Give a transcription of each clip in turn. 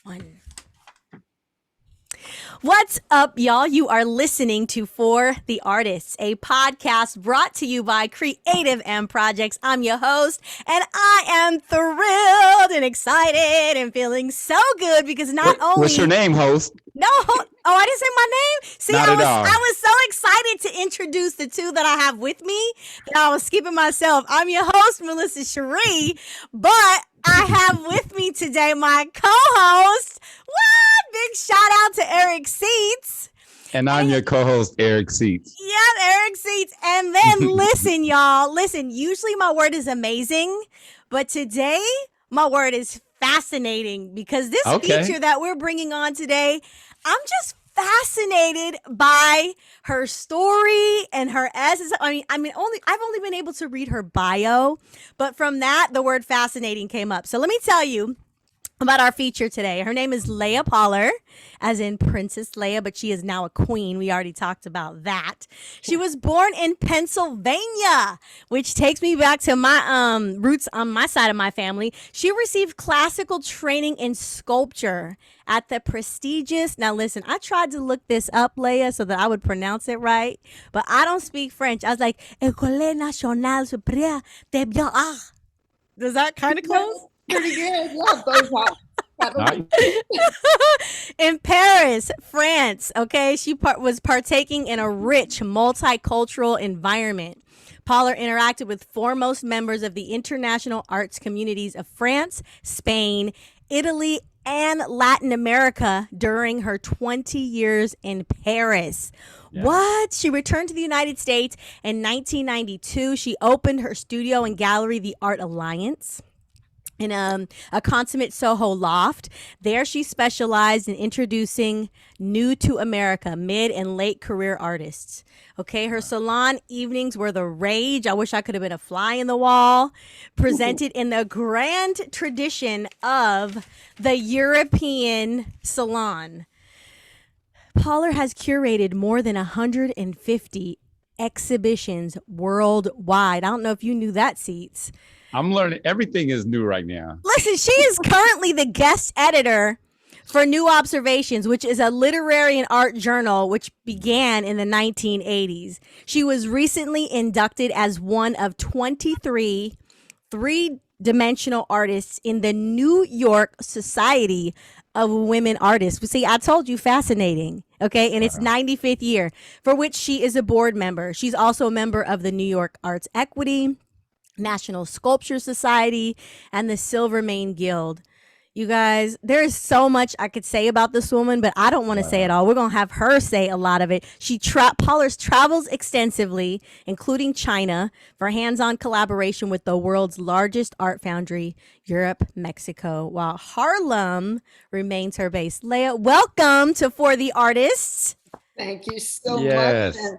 One. What's up, y'all? You are listening to For the Artists, a podcast brought to you by Creative M Projects. I'm your host, and I am thrilled and excited and feeling so good because not What's your only name, host? no, I didn't say my name. See, Not I at was all. I was so excited to introduce the two that I have with me that I was skipping myself. I'm your host, Melissa Cherie, but I have with me today my co-host. What? Big shout out to Eric Seats. And I'm And your co-host, Eric Seats. yeah, Eric Seats. And then listen, y'all. Listen, usually my word is amazing, but today my word is fascinating because this Okay. feature that we're bringing on today, I'm just fascinated by her story and her essence. I've only been able to read her bio, but from that, the word fascinating came up. So let me tell you about our feature today. Her name is Leia Poller, as in Princess Leia, but she is now a queen. We already talked about that. She was born in Pennsylvania, which takes me back to my roots on my side of my family. She received classical training in sculpture at the prestigious. Now listen, I tried to look this up, Leia, so that I would pronounce it right, but I don't speak French. I was like, École Nationale Supérieure des Beaux-Arts. Does that kind of close? Pretty good. Yeah, those are. Nice. In Paris, France. Okay, she was partaking in a rich multicultural environment. Pollard interacted with foremost members of the international arts communities of France, Spain, Italy, and Latin America during her 20 years in Paris. Yeah. What? She returned to the United States in 1992. She opened her studio and gallery, the Art Alliance, in a consummate Soho loft. There, she specialized in introducing new to America mid and late career artists. Okay, her salon evenings were the rage. I wish I could have been a fly in the wall. Presented in the grand tradition of the European salon. Pollard has curated more than 150 exhibitions worldwide. I don't know if you knew that, Seats. I'm learning. Everything is new right now. Listen, she is currently the guest editor for New Observations, which is a literary and art journal which began in the 1980s. She was recently inducted as one of 23 three-dimensional artists in the New York Society of Women Artists. See, I told you, fascinating. Okay, in its 95th year, for which she is a board member. She's also a member of the New York Arts Equity, National Sculpture Society, and the Silvermane Guild. You guys, there's so much I could say about this woman, but I don't want to say it all. We're going to have her say a lot of it. Pollers travels extensively, including China, for hands-on collaboration with the world's largest art foundry, Europe, Mexico, while Harlem remains her base. Leia, welcome to For the Artists. Thank you so Yes. much. And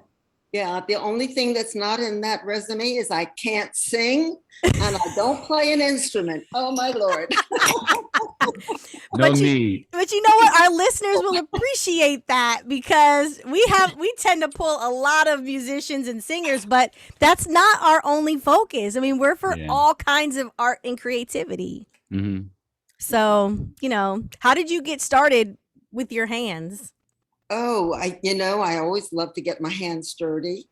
yeah, the only thing that's not in that resume is I can't sing and I don't play an instrument. Oh my Lord. No But need. But you know what? Our listeners will appreciate that because we tend to pull a lot of musicians and singers, but that's not our only focus. I mean, we're for Yeah. all kinds of art and creativity. hmm So, how did you get started with your hands? Oh, I always love to get my hands dirty.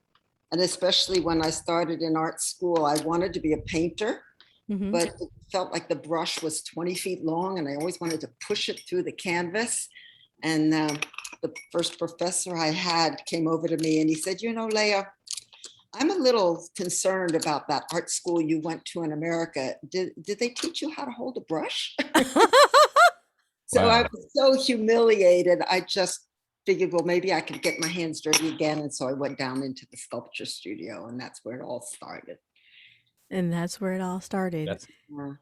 And especially when I started in art school, I wanted to be a painter, Mhm. but it felt like the brush was 20 feet long and I always wanted to push it through the canvas. And the first professor I had came over to me and he said, Leia, I'm a little concerned about that art school you went to in America. Did they teach you how to hold a brush? So I Wow. was so humiliated. I just figured, well, maybe I could get my hands dirty again. And so I went down into the sculpture studio and that's where it all started. And that's where it all started. That's.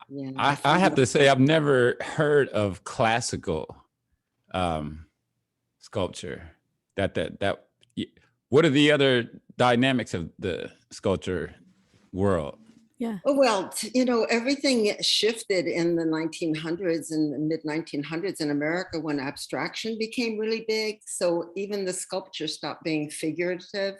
Yeah. I have to say I've never heard of classical sculpture. That. What are the other dynamics of the sculpture world? Yeah. Oh, well, everything shifted in the 1900s and the mid 1900s in America when abstraction became really big. So even the sculpture stopped being figurative.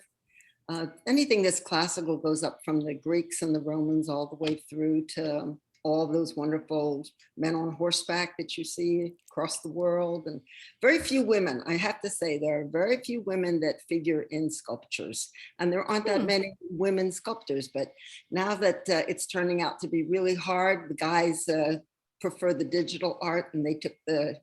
Anything that's classical goes up from the Greeks and the Romans all the way through to all those wonderful men on horseback that you see across the world, and very few women. I have to say, there are very few women that figure in sculptures, and there aren't that many women sculptors. But now that it's turning out to be really hard, the guys prefer the digital art, and they took the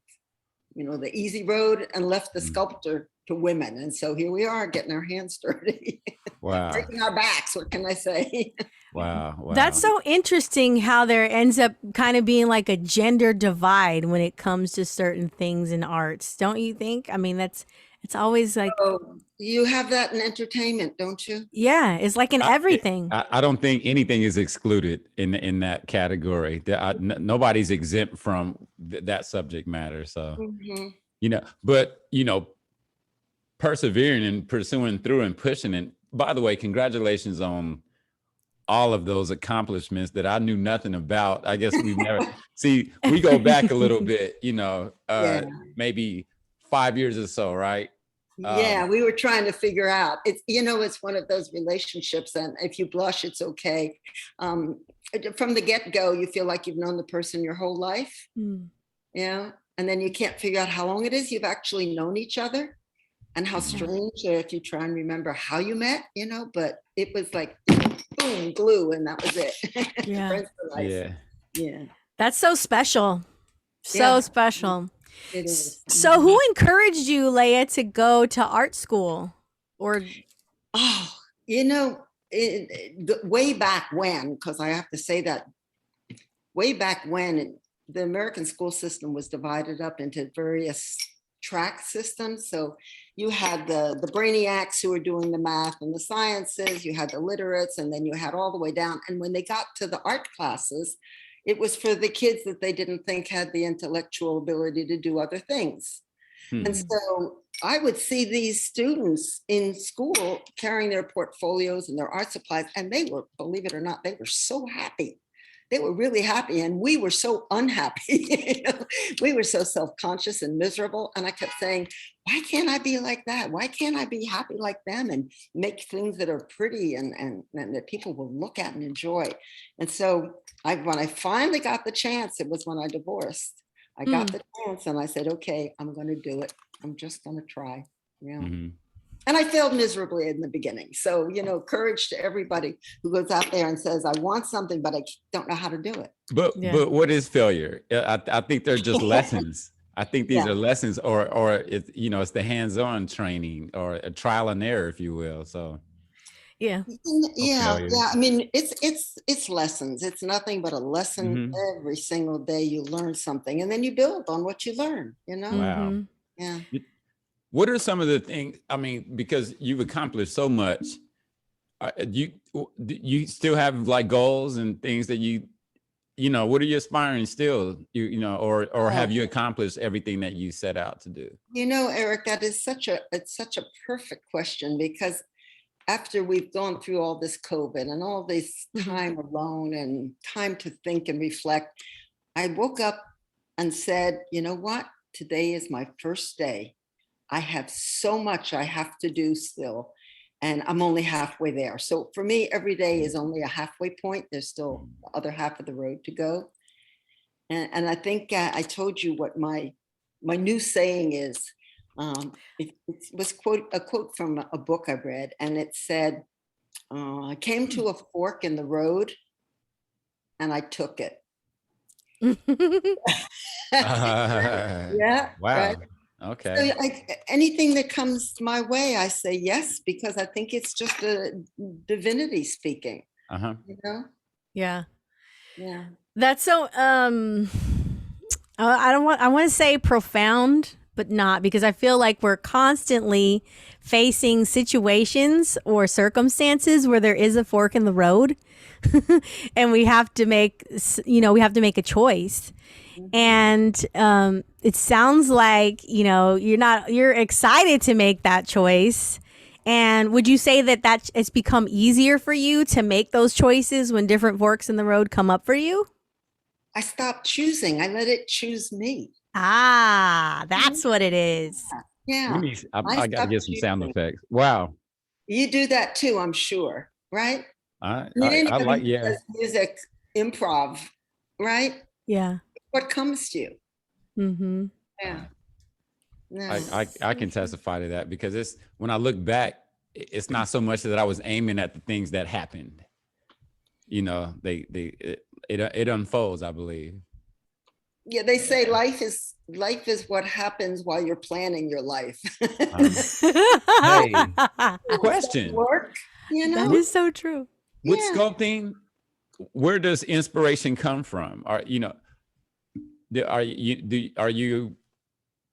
easy road and left the sculptor to women. And so here we are getting our hands dirty. Wow. Breaking our backs. What can I say? Wow. That's so interesting how there ends up kind of being like a gender divide when it comes to certain things in arts. Don't you think? I mean, it's always like, Oh, you have that in entertainment, don't you? yeah, it's like in everything. I don't think anything is excluded in that category. Nobody's exempt from that subject matter. So, but persevering and pursuing through and pushing it. By the way, congratulations on all of those accomplishments that I knew nothing about. I guess we've never we go back a little bit, maybe 5 years or so, right? Yeah, we were trying to figure out. It's one of those relationships, and if you blush, it's okay. From the get-go, you feel like you've known the person your whole life. Yeah, and then you can't figure out how long it is you've actually known each other, and how strange if you try and remember how you met. But it was like boom, glue, and that was it. Yeah. Friends for life. Yeah. That's so special. So special. It is. So who encouraged you, Leia, to go to art school? Or way back when, because I have to say that way back when the American school system was divided up into various track systems. So you had the brainiacs who were doing the math and the sciences, you had the literates, and then you had all the way down. And when they got to the art classes, it was for the kids that they didn't think had the intellectual ability to do other things. And so I would see these students in school carrying their portfolios and their art supplies, and they were, believe it or not, they were so happy. They were really happy, and we were so unhappy. We were so self-conscious and miserable. And I kept saying, why can't I be like that? Why can't I be happy like them and make things that are pretty and that people will look at and enjoy? And so when I finally got the chance, it was when I divorced. I got the chance, and I said, okay, I'm going to do it. I'm just going to try. Yeah. And I failed miserably in the beginning. So, courage to everybody who goes out there and says, I want something, but I don't know how to do it. But what is failure? I think they're just lessons. I think these are lessons, or it's, it's the hands-on training or a trial and error, if you will. So. Yeah. I mean, it's lessons. It's nothing but a lesson. Every single day you learn something, and then you build on what you learn, Wow. Yeah. What are some of the things, I mean, because you've accomplished so much, you still have like goals and things that what are you aspiring still, or have you accomplished everything that you set out to do? Eric, it's such a perfect question, because after we've gone through all this COVID and all this time alone and time to think and reflect, I woke up and said, you know what? Today is my first day. I have so much I have to do still, and I'm only halfway there. So for me, every day is only a halfway point. There's still the other half of the road to go. And I think I told you what my new saying is. It was a quote from a book I read, and it said, I came to a fork in the road and I took it. Yeah. Wow. Right? Okay. So anything that comes my way, I say yes, because I think it's just a divinity speaking. Yeah. Yeah. That's so I want to say profound, but not, because I feel like we're constantly facing situations or circumstances where there is a fork in the road and we have to make a choice. And it sounds like, you're excited to make that choice. And would you say that it's become easier for you to make those choices when different forks in the road come up for you? I stopped choosing. I let it choose me. Ah, that's what it is. Yeah. I got to get some sound effects. Wow. You do that too, I'm sure, right? I like, music improv. right? Yeah. What comes to you. Mm-hmm. Yeah. No. I can testify to that, because it's, when I look back, it's not so much that I was aiming at the things that happened. You know, it unfolds, I believe. Yeah, they say life is what happens while you're planning your life. Hey, That question. Work, you know? is so true. With Yeah. sculpting, where does inspiration come from? Are you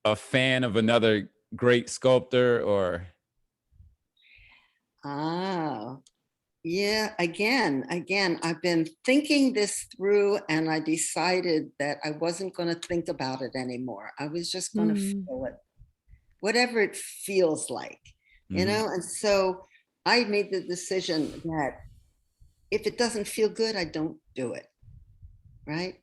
a fan of another great sculptor, or? Ah, yeah. Again, I've been thinking this through, and I decided that I wasn't going to think about it anymore. I was just going to Mm. feel it, whatever it feels like, you Mhm. know? And so I made the decision that if it doesn't feel good, I don't do it. Right.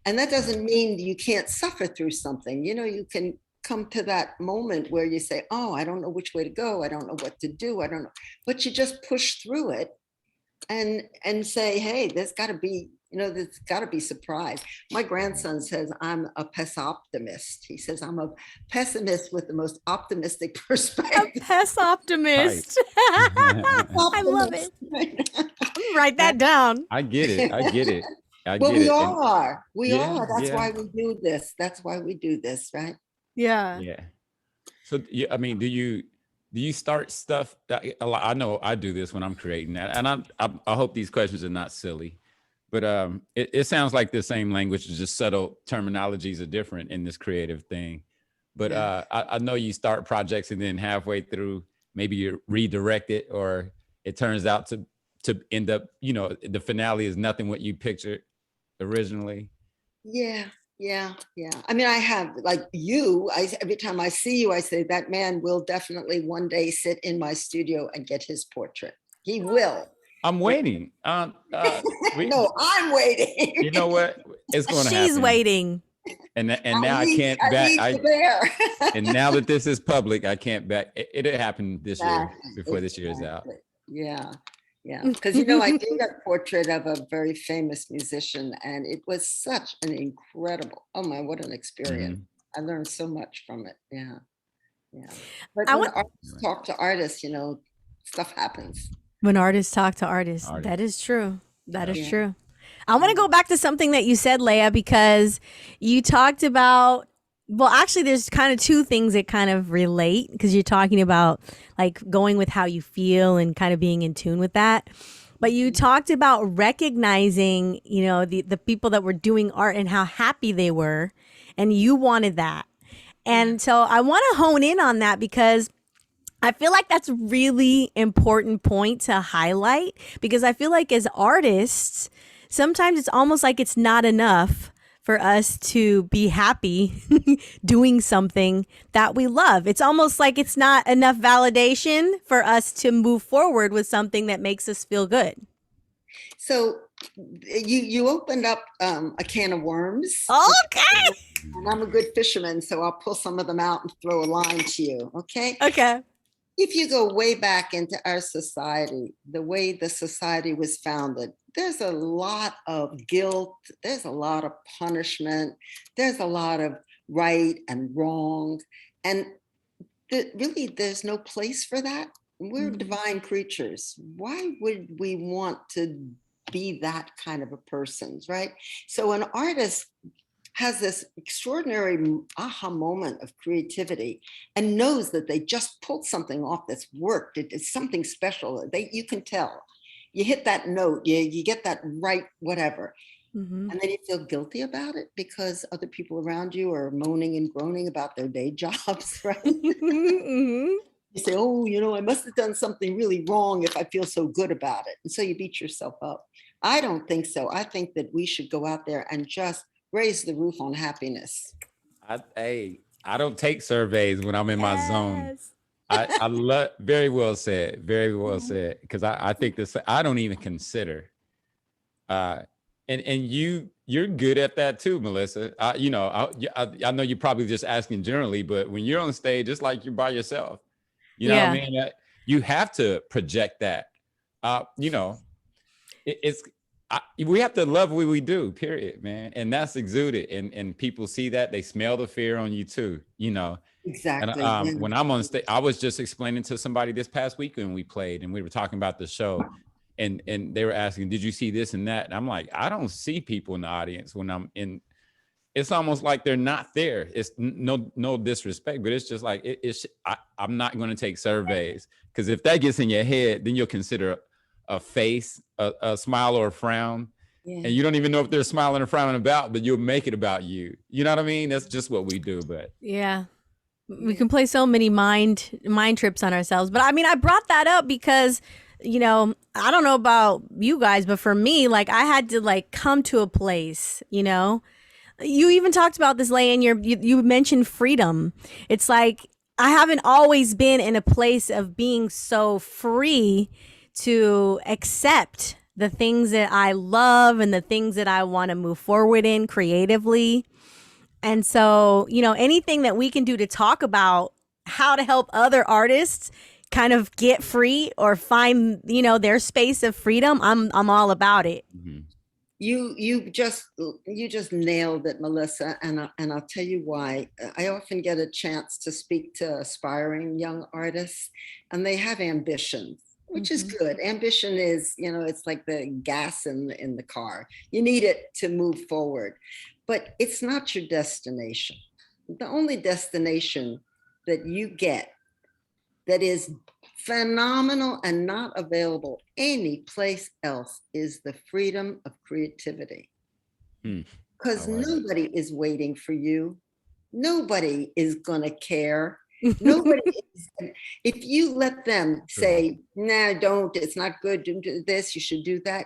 And that doesn't mean you can't suffer through something. You know, you can come to that moment where you say, oh, I don't know which way to go. I don't know what to do. I don't know. But you just push through it and say, hey, there's got to be, you know, there's got to be surprise. My grandson says I'm a pessimist. He says I'm a pessimist with the most optimistic A perspective. pest optimist. I love it. Write Yeah, that down. I get it. I get it. I Well, get we it. all And are. We yeah, all are. That's yeah, why we do this. That's why we do this, right? Yeah. yeah. So, I mean, do you start stuff that, I know I do this when I'm creating that, and I hope these questions are not silly, but it sounds like the same language, is just subtle terminologies are different in this creative thing. But Yeah. I know you start projects and then halfway through, maybe you redirect it, or it turns out to end up, the finale is nothing what you pictured originally. Yeah, yeah. I mean, I have like you. Every time I see you, I say that man will definitely one day sit in my studio and get his portrait. He will. I'm waiting. We, No, I'm you know waiting. what? It's going to She's happen. waiting. And now I can't I back. need the bear. And now that this is public, I can't back. It'll happen this year, Exactly, before this year is out. exactly. Yeah, yeah. Because you know, I did a portrait of a very famous musician, and it was such an incredible. Oh my, what an experience! Mhm. I learned so much from it. Yeah, yeah. But I when want artists talk to artists, you know, stuff happens. when artists talk to artists. That Artist. is true. That is Yeah. true. I want to go back to something that you said, Leia, because you talked about, well, actually, there's kind of two things that kind of relate, because you're talking about like going with how you feel and kind of being in tune with that. But you talked about recognizing, the people that were doing art and how happy they were, and you wanted that. And so I want to hone in on that, because I feel like that's a really important point to highlight, because I feel like as artists, sometimes it's almost like it's not enough for us to be happy doing something that we love. It's almost like it's not enough validation for us to move forward with something that makes us feel good. So you opened up a can of worms. Okay. And I'm a good fisherman, so I'll pull some of them out and throw a line to you. Okay. Okay. If you go way back into our society, the way the society was founded, there's a lot of guilt, there's a lot of punishment, there's a lot of right and wrong. And really, there's no place for that. We're divine creatures. Why would we want to be that kind of a person, right? So an artist has this extraordinary aha moment of creativity and knows that they just pulled something off that's worked. It's something special. You can tell. You hit that note, you get that right, whatever. Mm-hmm. And then you feel guilty about it because other people around you are moaning and groaning about their day jobs, right? Mm-hmm. You say, oh, you know, I must have done something really wrong if I feel so good about it. And so you beat yourself up. I don't think so. I think that we should go out there and just raise the roof on happiness. I don't take surveys when I'm in my zone. Yes. I love, very well said, very well said. Because I think this, I don't even consider. And you're good at that too, Melissa. I know you're probably just asking generally, but when you're on stage, it's like you're by yourself. You know what I mean? You have to project that. You know, it's we have to love what we do, period, man. And that's exuded. And people see that, they smell the fear on you too, you know. And Exactly. Yeah. when I'm on stage, I was just explaining to somebody this past weekend we played and we were talking about the show. And they were asking, did you see this and that? And I'm like, I don't see people in the audience when I'm in. It's almost like they're not there. It's no disrespect, but it's just like I'm not going to take surveys, because if that gets in your head, then you'll consider a face, a smile or a frown, Yeah. and you don't even know if they're smiling or frowning about, but you'll make it about you. You know what I mean? That's just what we do. But Yeah. We can play so many mind trips on ourselves. But I mean, I brought that up because, you know, I don't know about you guys, but for me, like, I had to like come to a place, you know. You even talked about this, Leia, and you mentioned freedom. It's like I haven't always been in a place of being so free to accept the things that I love and the things that I want to move forward in creatively. And so, you know, anything that we can do to talk about how to help other artists kind of get free or find, you know, their space of freedom, I'm all about it. mm-hmm. You just nailed it, Melissa, and I'll tell you why. I often get a chance to speak to aspiring young artists, and they have ambitions, which is good. Ambition is, you know, it's like the gas in the car. You need it to move forward, but it's not your destination. The only destination that you get that is phenomenal and not available any place else is the freedom of creativity. Because nobody is waiting for you. Nobody is going to care. Nobody is, if you let them say, nah, don't, it's not good, do this, you should do that.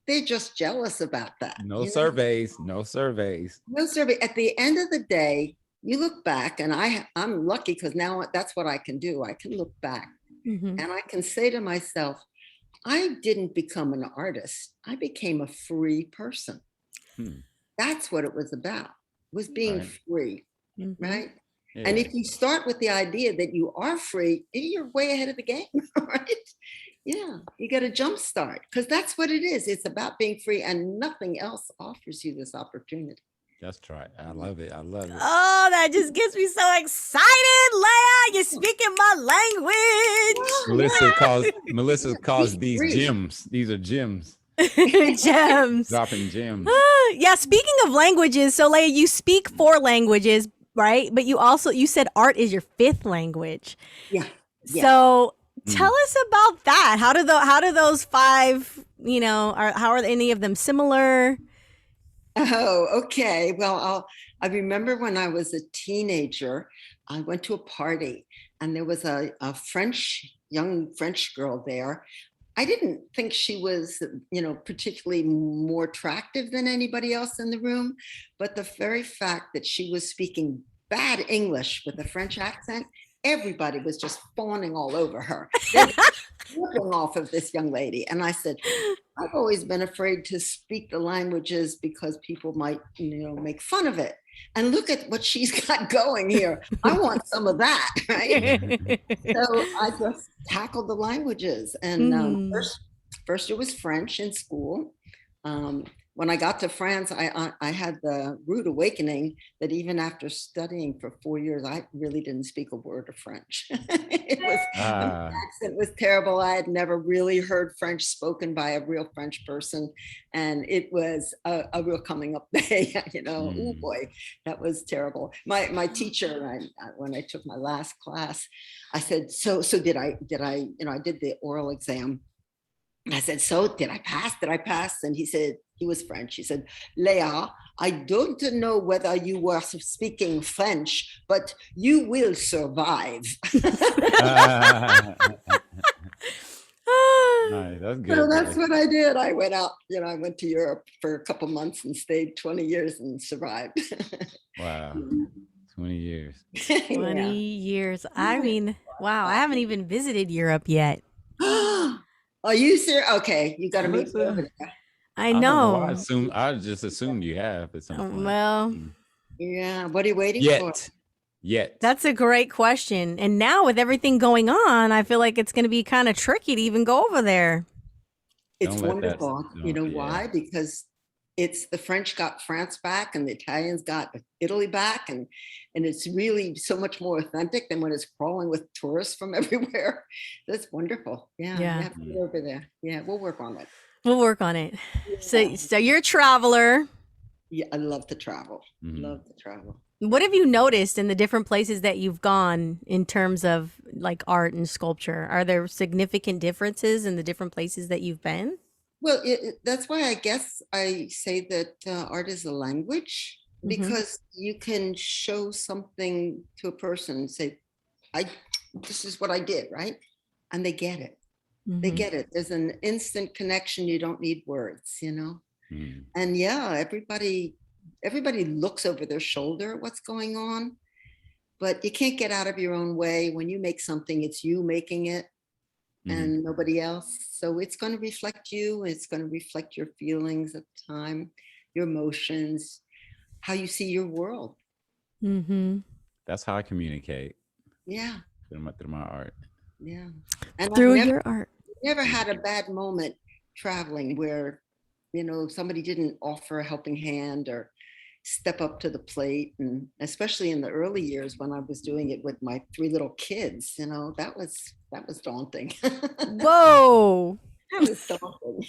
They're just jealous about that. No surveys. No survey. At the end of the day, you look back, and I'm lucky because now that's what I can do. I can look back and I can say to myself, I didn't become an artist. I became a free person. That's what it was about, was being free, right? Yeah. And if you start with the idea that you are free, you're way ahead of the game, right? Yeah, you got a jump start, because that's what it is. It's about being free, and nothing else offers you this opportunity. That's right. I love it. I love it. Oh, that just gets me so excited, Leia. You're speaking my language. Melissa calls these gems. These are gems. Gems. Dropping gems. Yeah, speaking of languages, so Leia, you speak 4 languages, right? But you said art is your 5th language. Yeah. So tell us about that. How do those 5, you know, how are any of them similar? Oh, okay. Well, I remember when I was a teenager, I went to a party, and there was a young French girl there. I didn't think she was, you know, particularly more attractive than anybody else in the room, but the very fact that she was speaking bad English with a French accent, everybody was just fawning all over her, looking off of this young lady. And I said, I've always been afraid to speak the languages because people might, you know, make fun of it. And look at what she's got going here. I want some of that, right? So I just tackled the languages. And first it was French in school. When I got to France, I had the rude awakening that even after studying for 4 years, I really didn't speak a word of French. The accent was terrible. I had never really heard French spoken by a real French person. And it was a real coming up day, you know, oh boy, that was terrible. My teacher, when I took my last class, I said, so did I, you know, I did the oral exam. And I said, so did I pass? Did I pass? And he said, he was French. He said, Leia, I don't know whether you were speaking French, but you will survive. That's good. So that's what I did. I went out, you know, I went to Europe for a couple months and stayed 20 years and survived. Wow. 20 years. 20 years. I mean, wow. I haven't even visited Europe yet. Are you serious? Okay, you got to meet me over there. I know. I just assumed you have at some point. Well, yeah. What are you waiting for? Yet. That's a great question. And now with everything going on, I feel like it's going to be kind of tricky to even go over there. It's Don't let that. wonderful. You know Yeah. why? Because it's the French got France back and the Italians got Italy back, and it's really so much more authentic than when it's crawling with tourists from everywhere. That's wonderful. Yeah, Yeah. you have to get over there. Yeah, we'll work on it. We'll work on it. Yeah. So you're a traveler. Yeah, I love to travel. Mhm. Love to travel. What have you noticed in the different places that you've gone in terms of like art and sculpture? Are there significant differences in the different places that you've been? Well, that's why I guess I say that art is a language, Mhm. because you can show something to a person and say, this is what I did, right? And they get it. They Mhm. get it. There's an instant connection. You don't need words, you know? Mm. And yeah, everybody looks over their shoulder at what's going on, but you can't get out of your own way. When you make something, it's you making it Mhm. and nobody else. So it's going to reflect you. It's going to reflect your feelings at the time, your emotions, how you see your world. Mhm. That's how I communicate Yeah, through my art. yeah. And Through I've your art. never had a bad moment traveling where, you know, somebody didn't offer a helping hand or step up to the plate. And especially in the early years when I was doing it with my 3 little kids, you know, that was daunting. Whoa. That was daunting.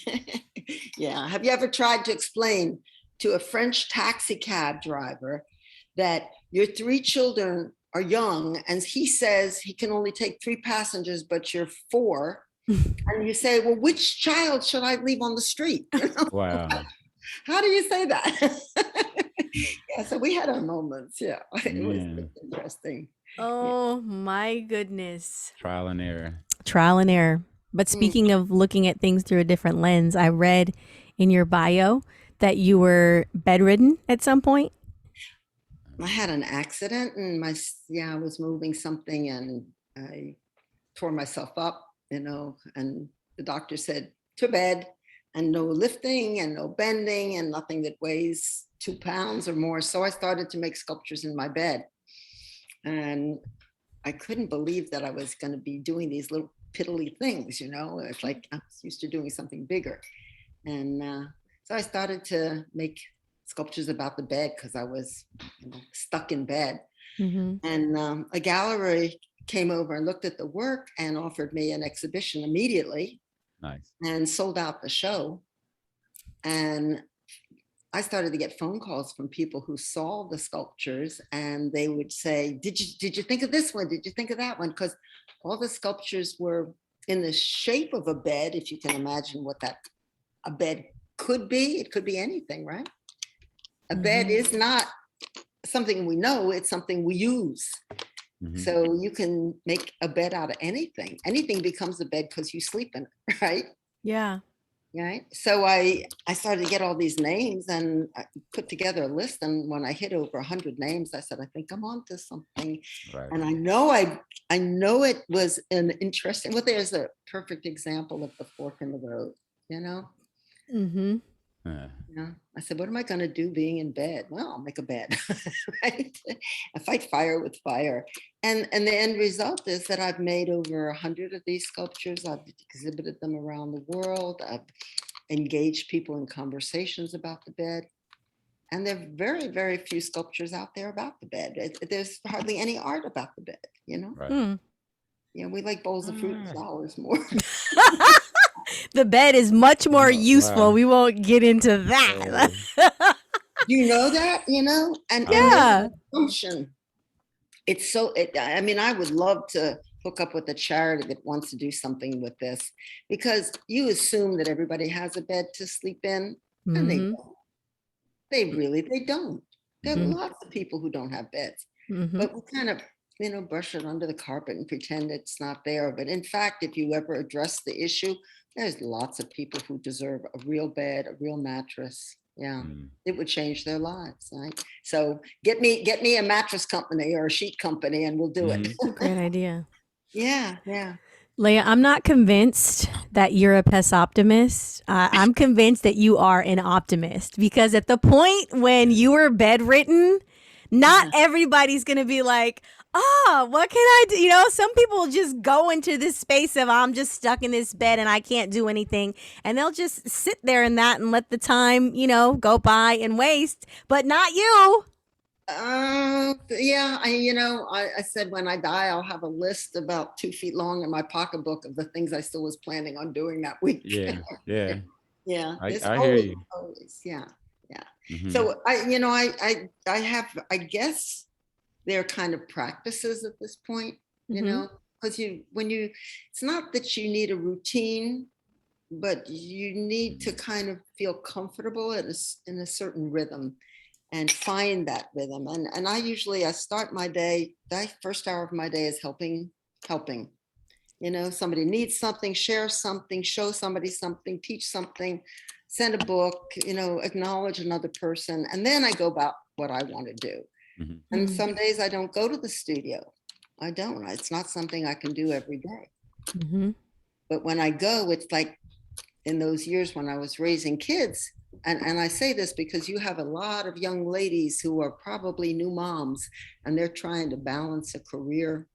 Yeah. Have you ever tried to explain to a French taxi cab driver that your 3 children are young and he says he can only take 3 passengers, but you're 4? And you say, well, which child should I leave on the street? Wow. How do you say that? Yeah, so we had our moments. Yeah, it was Yeah. interesting. Oh my goodness. Trial and error. Trial and error. But speaking of looking at things through a different lens, I read in your bio that you were bedridden at some point. I had an accident and I was moving something and I tore myself up, you know, and the doctor said to bed and no lifting and no bending and nothing that weighs 2 pounds or more. So I started to make sculptures in my bed. And I couldn't believe that I was going to be doing these little piddly things, you know. It's like I was used to doing something bigger. And so I started to make sculptures about the bed because I was, you know, stuck in bed. Mm-hmm. And a gallery came over and looked at the work and offered me an exhibition immediately. Nice. And sold out the show. And I started to get phone calls from people who saw the sculptures and they would say, did you think of this one? Did you think of that one? Because all the sculptures were in the shape of a bed, if you can imagine what a bed could be. It could be anything, right? A bed is not something we know, it's something we use. Mhm. So you can make a bed out of anything. Anything becomes a bed because you sleep in it, right? Yeah. Right. So I started to get all these names and I put together a list. And when I hit over 100 names, I said, I think I'm onto something. Right. And I know it was an interesting, well, there's a perfect example of the fork in the road, you know? Mm-hmm. Yeah. You know, I said, what am I going to do being in bed? Well, I'll make a bed, right? I fight fire with fire. And the end result is that I've made over 100 of these sculptures. I've exhibited them around the world. I've engaged people in conversations about the bed. And there are very, very few sculptures out there about the bed. There's hardly any art about the bed, you know? Right. Mm. You know, we like bowls of fruit and flowers more. The bed is much more Oh, useful. wow. We won't get into that. You know that, you know? And Yeah. the function. It's so, I mean, I would love to hook up with a charity that wants to do something with this because you assume that everybody has a bed to sleep in and they Mhm. don't. They don't. There are Mhm. lots of people who don't have beds, Mhm. but we kind of, you know, brush it under the carpet and pretend it's not there. But in fact, if you ever address the issue, there's lots of people who deserve a real bed, a real mattress. Yeah, Mm. it would change their lives, right? So get me a mattress company or a sheet company and we'll do it. Mhm. It's a great idea. Yeah, yeah. Leia, I'm not convinced that you're a pessimist. I'm convinced that you are an optimist because at the point when you were bedridden, Not everybody's going to be like, oh, what can I do? You know, some people just go into this space of I'm just stuck in this bed and I can't do anything. And they'll just sit there in that and let the time, you know, go by and waste. But not you. Yeah, I said when I die, I'll have a list about 2 feet long in my pocketbook of the things I still was planning on doing that week. Yeah, yeah. Yeah, there's I hear you. always, yeah, yeah. Mhm. So I have, I guess they're kind of practices at this point, Mhm. because it's not that you need a routine, but you need to kind of feel comfortable in a certain rhythm and find that rhythm. And I start my day, that first hour of my day is helping. Somebody needs something, share something, show somebody something, teach something, send a book, acknowledge another person. And then I go about what I want to do. Mhm. And some days I don't go to the studio. I don't. It's not something I can do every day. Mhm. But when I go, it's like in those years when I was raising kids, and I say this because you have a lot of young ladies who are probably new moms, and they're trying to balance a career,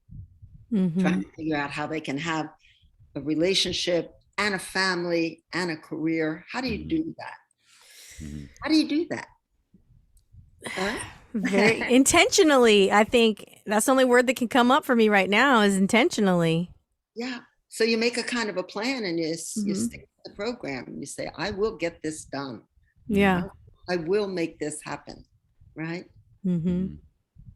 trying to figure out how they can have a relationship and a family and a career. How do you do that? Mhm. How do you do that? Huh? Very intentionally. I think that's the only word that can come up for me right now is intentionally. Yeah. So you make a kind of a plan and you Mhm. stick to the program and you say, I will get this done. Yeah. I will make this happen. Right. Mm-hmm.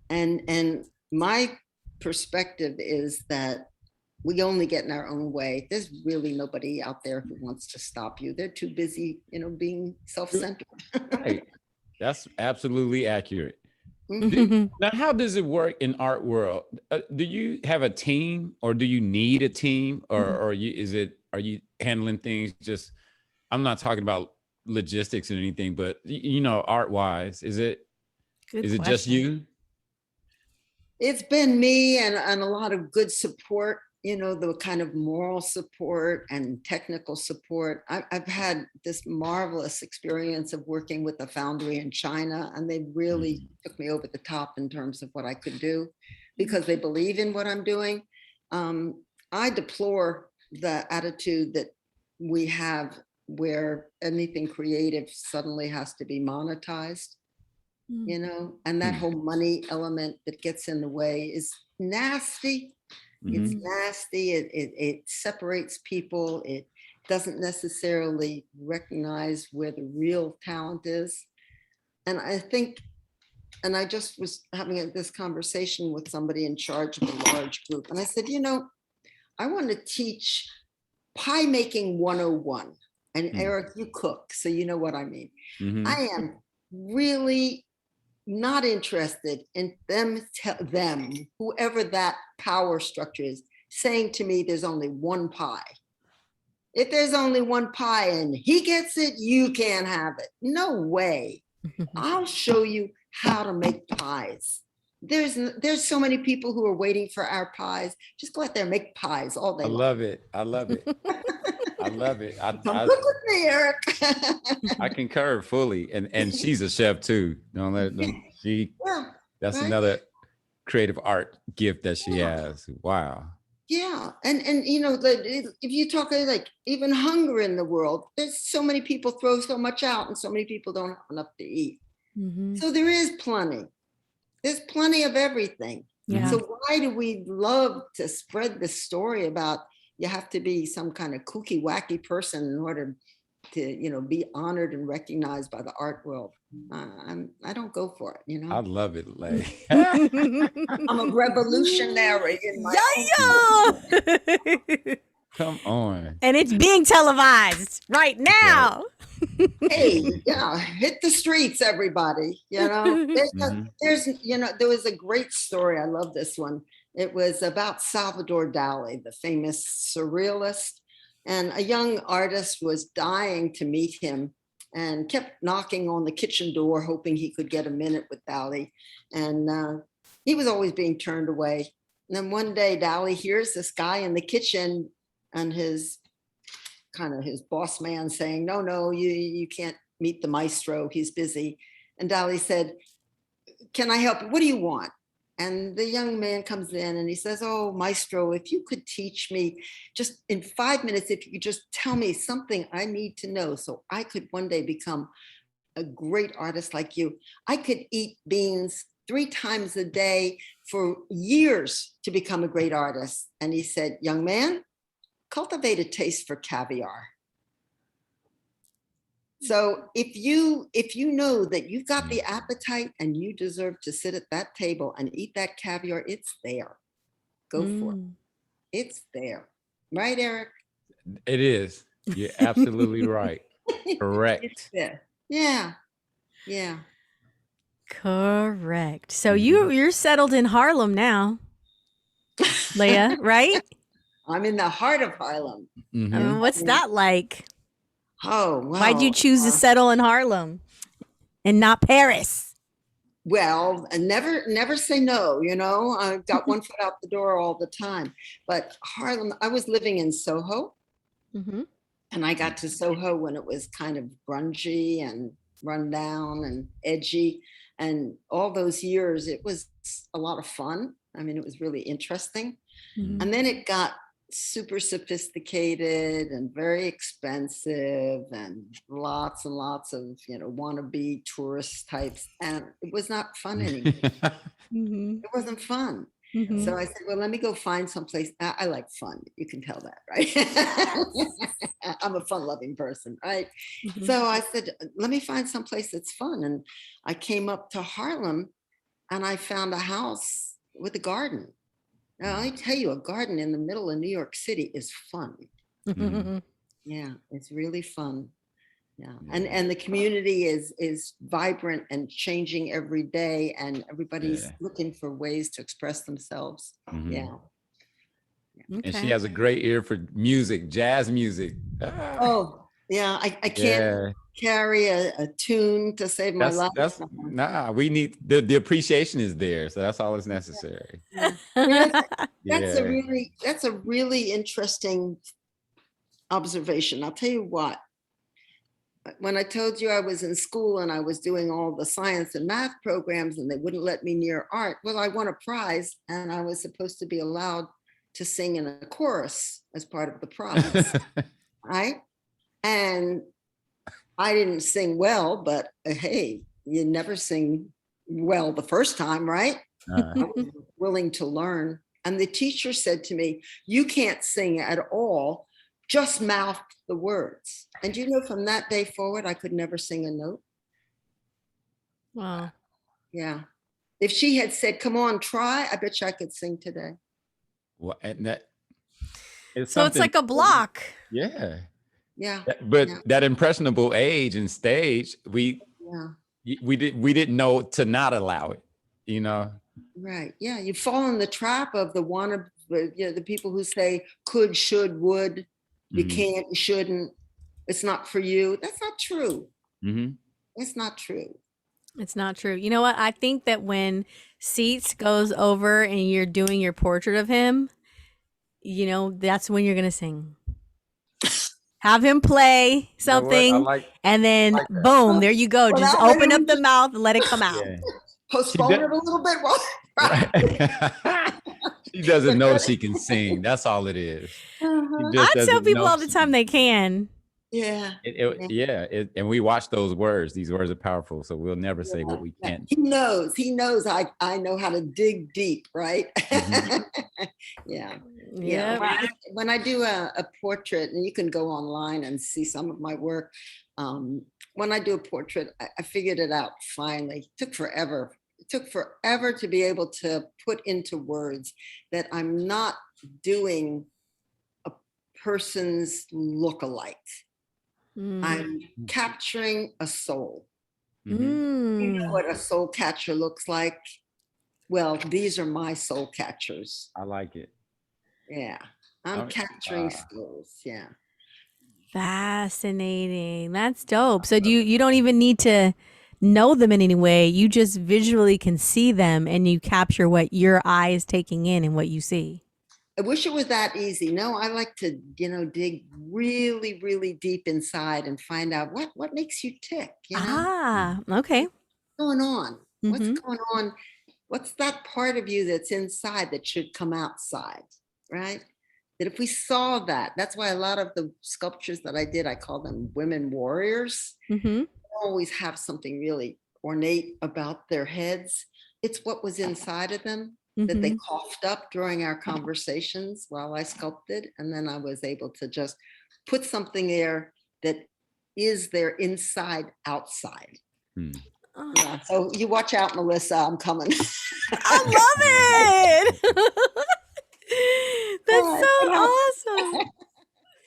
Mhm. And my perspective is that we only get in our own way. There's really nobody out there who wants to stop you. They're too busy, being self-centered. Right. That's absolutely accurate. Mhm. Now, how does it work in art world? Do you have a team, or do you need a team, or are you handling things just? I'm not talking about logistics or anything, but art wise, is it Good just question. you? It's been me and a lot of good support, the kind of moral support and technical support. I've had this marvelous experience of working with a foundry in China, and they really took me over the top in terms of what I could do because they believe in what I'm doing. I deplore the attitude that we have where anything creative suddenly has to be monetized. And that Mm. whole money element that gets in the way is nasty. It's Mhm. nasty. It separates people. It doesn't necessarily recognize where the real talent is. And I think, and I just was having this conversation with somebody in charge of a large group. And I said, I want to teach pie making 101. And Eric, you cook, so you know what I mean. Mhm. I am really not interested in them, whoever that power structure is, saying to me, there's only one pie. If there's only one pie and he gets it, you can't have it. No way. I'll show you how to make pies. There's so many people who are waiting for our pies. Just go out there and make pies all day I long. love it. I love it. I love it. Come cook with me, Eric. I concur fully, and she's a chef too. Don't let them. Yeah, That's right? another creative art gift that she has. Wow. Yeah, and if you talk like even hunger in the world, there's so many people throw so much out, and so many people don't have enough to eat. Mhm. So there is plenty. There's plenty of everything. Yeah. So why do we love to spread this story about you have to be some kind of kooky wacky person in order to be honored and recognized by the art world? I don't go for it. I love it, Leia. I'm a revolutionary in my Yeah. Come on. And it's being televised right now. Hey, hit the streets, everybody. Mhm. There was a great story. I love this one. It was about Salvador Dali, the famous surrealist, and a young artist was dying to meet him and kept knocking on the kitchen door, hoping he could get a minute with Dali. And he was always being turned away. And then one day, Dali hears this guy in the kitchen and his boss man saying, no, you can't meet the maestro, he's busy. And Dali said, can I help you? What do you want? And the young man comes in and he says, oh, maestro, if you could teach me just in 5 minutes, if you could just tell me something I need to know so I could one day become a great artist like you. I could eat beans 3 times a day for years to become a great artist. And he said, young man, cultivate a taste for caviar. So if you know that you've got the appetite and you deserve to sit at that table and eat that caviar, it's there. Go for it. It's there. Right, Eric? It is. You're absolutely right. Correct. It's there. Yeah. Yeah. Correct. So you're settled in Harlem now, Leia, right? I'm in the heart of Harlem. I mean, what's that like? Oh, wow. Why'd you choose to settle in Harlem and not Paris? Well, never say no, you know. I got one foot out the door all the time. But Harlem, I was living in Soho. And I got to Soho when it was kind of grungy and run down and edgy. And all those years, it was a lot of fun. I mean, it was really interesting. And then it got super sophisticated and very expensive and lots of, you know, wannabe tourist types. And it was not fun anymore. It wasn't fun. So I said, well, let me go find someplace. I like fun. You can tell that, right? I'm a fun-loving person, right? So I said, let me find someplace that's fun. And I came up to Harlem and I found a house with a garden. Now, I tell you, a garden in the middle of New York City is fun. Yeah, it's really fun. Yeah, and the community is vibrant and changing every day, and everybody's looking for ways to express themselves. Yeah. And she has a great ear for music, jazz music. Oh, yeah, I can't carry a tune to save my life. We need the appreciation is there, so that's all that's necessary. That's a really interesting observation. I'll tell you what. When I told you I was in school and I was doing all the science and math programs and they wouldn't let me near art, well, I won a prize and I was supposed to be allowed to sing in a chorus as part of the prize, right? And I didn't sing well, but hey, you never sing well the first time, right? I was willing to learn. And the teacher said to me, you can't sing at all, just mouth the words. And you know, from that day forward, I could never sing a note. Wow. Yeah. If she had said, come on, try, I bet you I could sing today. Well, and it's like a block. Yeah. Yeah. But that impressionable age and stage, we didn't know to not allow it, you know? Right. Yeah. You fall in the trap of the people who say could, should, would, you can't, you shouldn't, it's not for you. That's not true. It's not true. It's not true. You know what? I think that when Seats goes over and you're doing your portrait of him, you know, that's when you're going to sing. Have him play something, and then boom, there you go. Just open up the mouth and let it come out. Postpone it a little bit. Right. She doesn't know she can sing. That's all it is. I tell people all the time they can. Yeah. And we watch those words. These words are powerful. So we'll never say what we can't. He knows I know how to dig deep, right? Yeah. When I do a portrait, and you can go online and see some of my work. When I do a portrait, I figured it out finally. It took forever. It took forever to be able to put into words that I'm not doing a person's look-alike. I'm capturing a soul. You know what a soul catcher looks like? Well, these are my soul catchers. I like it. Yeah, I'm capturing souls. Yeah. Fascinating. That's dope. So you don't even need to know them in any way. You just visually can see them and you capture what your eye is taking in and what you see. I wish it was that easy. No, I like to, dig really, really deep inside and find out what makes you tick. You know? Okay. What's going on? What's Mm-hmm. going on? What's that part of you that's inside that should come outside, right? That if we saw that, that's why a lot of the sculptures that I did, I call them women warriors. Mm-hmm. Always have something really ornate about their heads. It's what was inside of them that they Mm-hmm. coughed up during our conversations while I sculpted. And then I was able to just put something there that is their inside outside. Hmm. Oh, Yeah. So you watch out, Melissa. I'm coming. I love it. That's so It helps. awesome.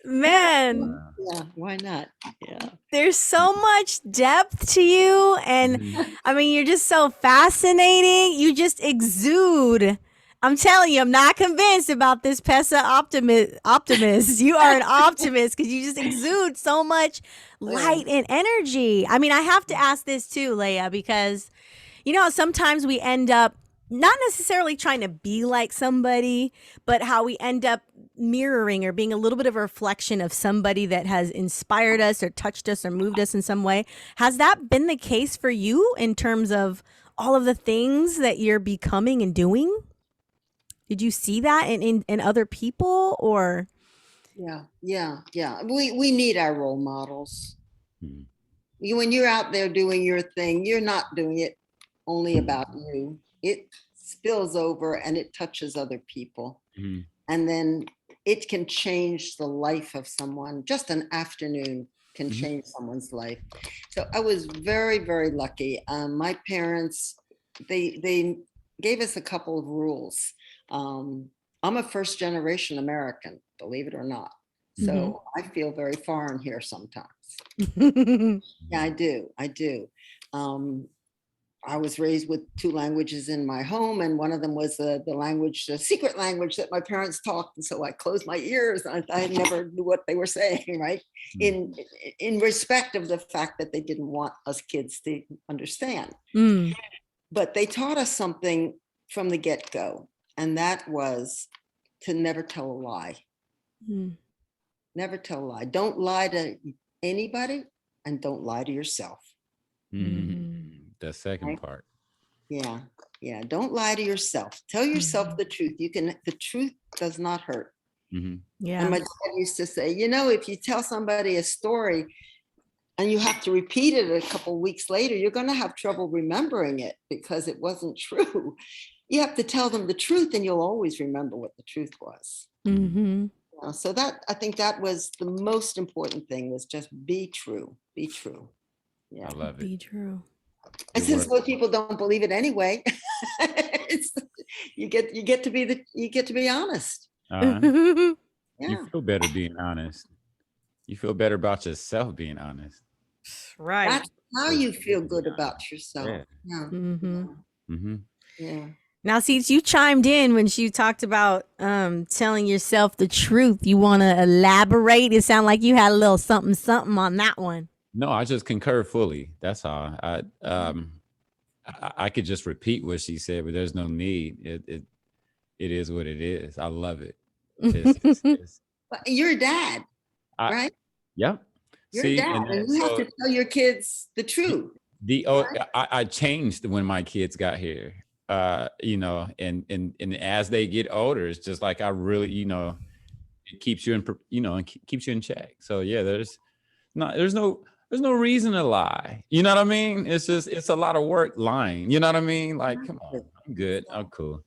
Man, Wow. Yeah, why not? Yeah. there's so much depth to you. And Mhm. I mean, you're just so fascinating. You just exude. I'm telling you, I'm not convinced about this Pessa optimist. You are an optimist because you just exude so much light and energy. I mean, I have to ask this too, Leia, because you know, sometimes we end up not necessarily trying to be like somebody, but how we end up mirroring or being a little bit of a reflection of somebody that has inspired us or touched us or moved us in some way. Has that been the case for you in terms of all of the things that you're becoming and doing? Did you see that in other people or? Yeah. We need our role models. Mhm. When you're out there doing your thing, you're not doing it only about you. It spills over and it touches other people. Mhm. And then it can change the life of someone. Just an afternoon can Mhm. change someone's life. So I was very, very lucky. My parents, they gave us a couple of rules. I'm a first generation American, believe it or not. So I feel very foreign here sometimes. Yeah, I do. I do. Um, I was raised with two languages in my home, and one of them was the language, the secret language that my parents talked. And so I closed my ears. I never knew what they were saying, right? Mm. In respect of the fact that they didn't want us kids to understand. Mm. But they taught us something from the get-go, and that was to never tell a lie. Mm. Never tell a lie. Don't lie to anybody, and don't lie to yourself. Mhm. The second Right? part. Yeah. Don't lie to yourself. Tell yourself the truth. The truth does not hurt. Mhm. Yeah. And my dad used to say, you know, if you tell somebody a story and you have to repeat it a couple of weeks later, you're going to have trouble remembering it because it wasn't true. You have to tell them the truth and you'll always remember what the truth was. Mm-hmm. So that, I think that was the most important thing, was just be true. Be true. Yeah. I love it. Be true. And Good since work. most people don't believe it anyway, you get to be honest. Uh-huh. You Yeah. feel better being honest. You feel better about yourself being honest. Right. That's how Feels you good feel to be good honest. about yourself. Yeah. Yeah. Mm-hmm. Mm-hmm. Yeah. Now, see, you chimed in when you talked about telling yourself the truth. You want to elaborate? It sounded like you had a little something, something on that one. No, I just concur fully. That's all. I could just repeat what she said, but there's no need. It is what it is. I love it. It's But you're a dad, I right? yep. You're a See, dad, and and then, you have so to tell your kids the the, truth. I changed when my kids got here. You know, and as they get older, it's just like I really, you know, it keeps you in, you know, and keeps you in check. So yeah, there's no reason to lie. You know what I mean? It's just, it's a lot of work lying. You know what I mean? Like, come on, I'm good. I'm cool.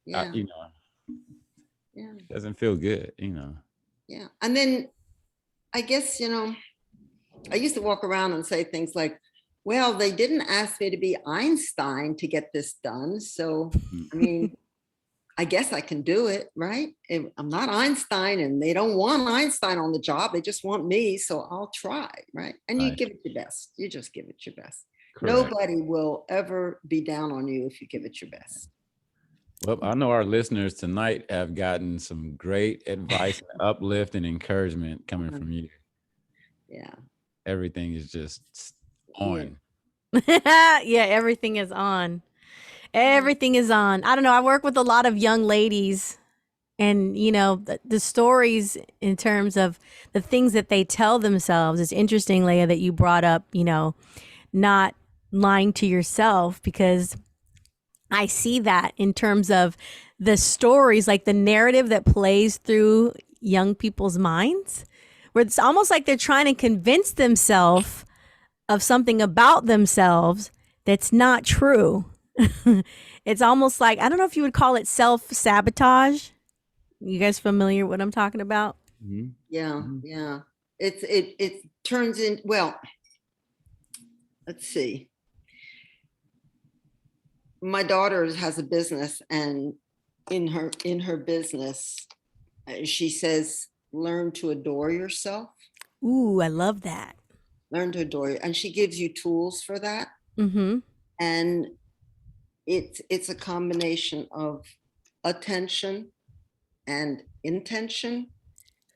Yeah. You know, Yeah. it doesn't feel good, you know. Yeah. And then I guess, you know, I used to walk around and say things like, well, they didn't ask me to be Einstein to get this done. So, I mean, I guess I can do it, right? I'm not Einstein and they don't want Einstein on the job. They just want me. So I'll try, right? And you Right. give it your best. You just give it your best. Correct. Nobody will ever be down on you if you give it your best. Well, I know our listeners tonight have gotten some great advice, and uplift, and encouragement coming from you. Yeah. Everything is just on. Yeah, everything is on. Everything is on. I don't know. I work with a lot of young ladies, and you know, the stories in terms of the things that they tell themselves. It's interesting, Leia, that you brought up, you know, not lying to yourself, because I see that in terms of the stories, like the narrative that plays through young people's minds, where it's almost like they're trying to convince themselves of something about themselves that's not true. It's almost like, I don't know if you would call it self-sabotage. You guys familiar with what I'm talking about? Mhm. Yeah, Mhm. yeah. It turns in, well, let's see. My daughter has a business, and in her business, she says, learn to adore yourself, Ooh, I love that. learn to adore you. And she gives you tools for that. Mm-hmm. And it's a combination of attention and intention.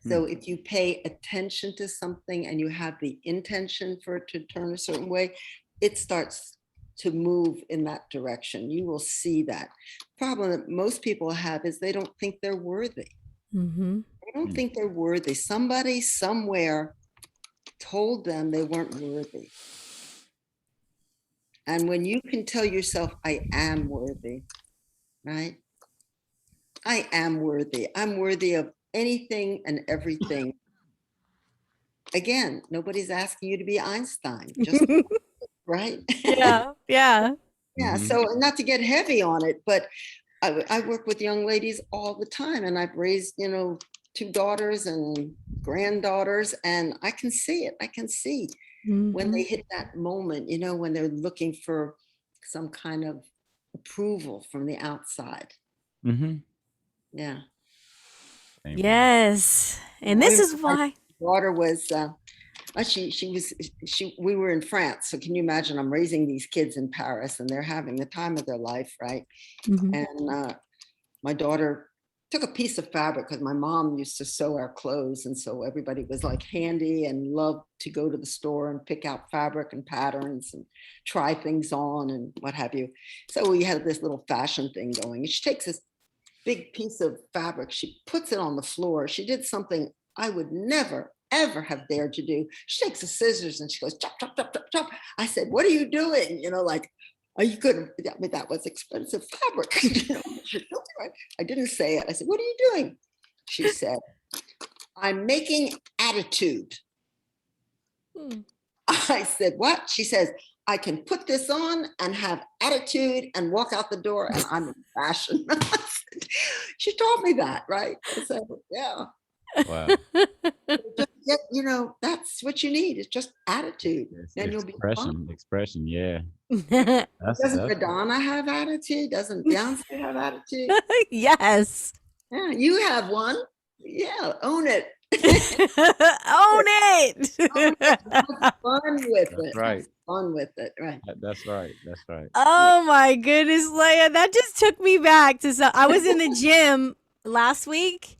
So if you pay attention to something and you have the intention for it to turn a certain way, it starts to move in that direction. You will see that. Problem that most people have is they don't think they're worthy. Mm-hmm. They don't think they're worthy. Somebody somewhere told them they weren't worthy. And when you can tell yourself, I am worthy, right? I am worthy. I'm worthy of anything and everything. Again, nobody's asking you to be Einstein, just right. Yeah. Yeah. Yeah. Mhm. So not to get heavy on it, but I work with young ladies all the time, and I've raised, 2 daughters and granddaughters, and I can see it. I can see when they Mm-hmm. hit that moment, when they're looking for some kind of approval from the outside. Mhm. Yeah. Amen. Yes. And this is My why. daughter was we were in France, so can you imagine, I'm raising these kids in Paris and they're having the time of their life, right? Mhm. And my daughter took a piece of fabric, because my mom used to sew our clothes, and so everybody was like handy and loved to go to the store and pick out fabric and patterns and try things on and what have you. So we had this little fashion thing going, and she takes this big piece of fabric, she puts it on the floor. She did something I would never ever have dared to do. She takes the scissors and she goes chop chop chop chop chop. I said, what are you doing? Like, are you good? I mean, that was expensive fabric. I didn't say it. I said, what are you doing? She said, I'm making attitude. Hmm. I said, what? She says, I can put this on and have attitude and walk out the door, and I'm in fashion. She taught me that, right? I said, yeah. Wow. That's what you need. It's just attitude. It's Then you'll be fine. expression. Yeah. Doesn't That's Madonna have attitude? Doesn't Beyonce have attitude? Yes. Yeah, you have one. Yeah, own it. Own it. Have fun with that's it. right. Have fun with it. Right. That's right. That's right. Oh my goodness, Leia. That just took me back to I was in the gym last week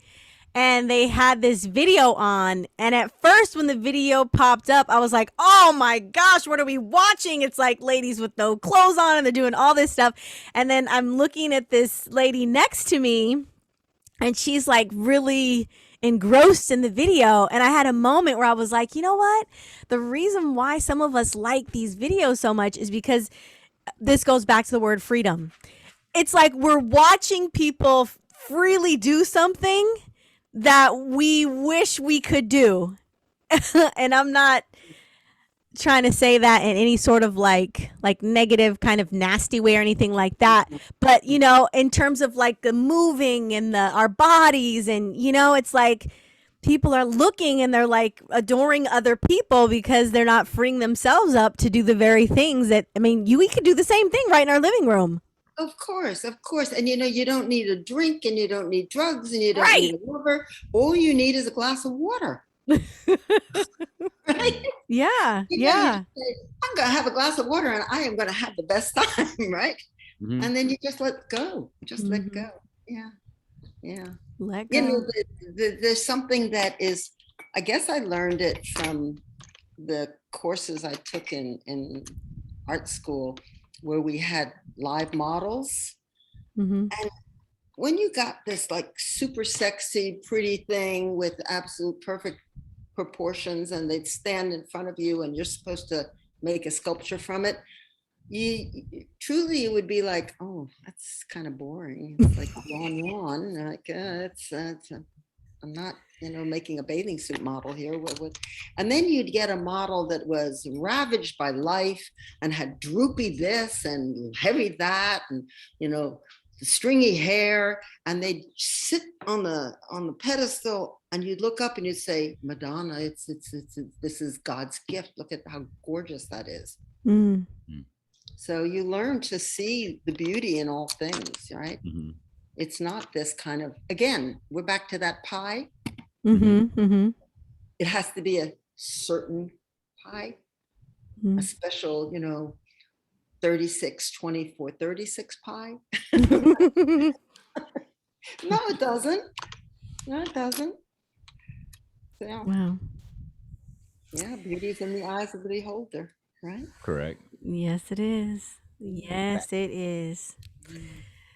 and they had this video on. And at first, when the video popped up, I was like, oh my gosh, what are we watching? It's like ladies with no clothes on and they're doing all this stuff. And then I'm looking at this lady next to me and she's like really engrossed in the video. And I had a moment where I was like, you know what? The reason why some of us like these videos so much is because this goes back to the word freedom. It's like we're watching people freely do something that we wish we could do. And I'm not trying to say that in any sort of like negative kind of nasty way or anything like that, but in terms of like the moving and our bodies, and it's like people are looking and they're like adoring other people because they're not freeing themselves up to do the very things that, I mean, we could do the same thing right in our living room. Of course, of course. And you don't need a drink, and you don't need drugs, and you don't Right. need a lover. All you need is a glass of water. Right? Yeah. You Yeah. just say, I'm going to have a glass of water and I am going to have the best time, right? Mhm. And then you just let go. Just let Mhm. go. Yeah. Yeah. Let go. There's something that is, I guess I learned it from the courses I took in art school, where we had live models. Mhm. And when you got this like super sexy, pretty thing with absolute perfect proportions, and they'd stand in front of you and you're supposed to make a sculpture from it, truly it would be like, oh, that's kind of boring. It's like yawn. Like I'm not, making a bathing suit model here. And then you'd get a model that was ravaged by life and had droopy this and heavy that, and stringy hair, and they'd sit on the pedestal, and you'd look up and you'd say, Madonna, this is God's gift. Look at how gorgeous that is. Mm. So you learn to see the beauty in all things, right? Mm-hmm. It's not this kind of, again, we're back to that pie. Mm-hmm. Mm-hmm. It has to be a certain pie, a special, 36, 24, 36 pie. No, it doesn't. No, it doesn't. So, Wow. yeah, beauty's in the eyes of the beholder, right? Correct. Yes, it is. Yes, it is.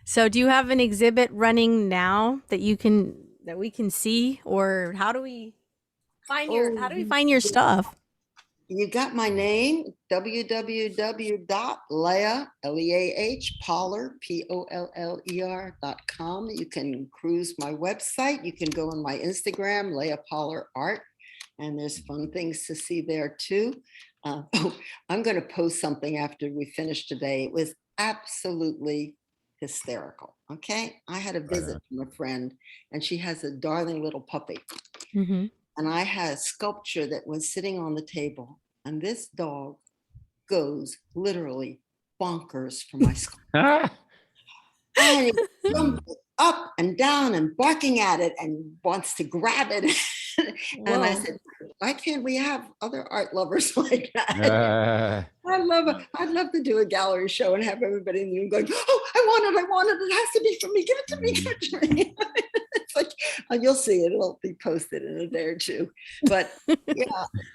So do you have an exhibit running now that we can see, or how do we find your stuff? You got my name, www.leah, L-E-A-H, POLLER, POLLER.com. You can cruise my website. You can go on my Instagram, Leah Poller Art, and there's fun things to see there too. I'm going to post something after we finish today. It was absolutely hysterical. Okay. I had a visit from a friend, and she has a darling little puppy. Mm-hmm. And I had a sculpture that was sitting on the table, and this dog goes literally bonkers for my sculpture. And he jumps up and down and barking at it and wants to grab it. And I said, why can't we have other art lovers like that? I'd love to do a gallery show and have everybody in the room going, oh, I want it. It has to be for me. Give it to me. It's like, you'll see it. It'll be posted in a day or two. But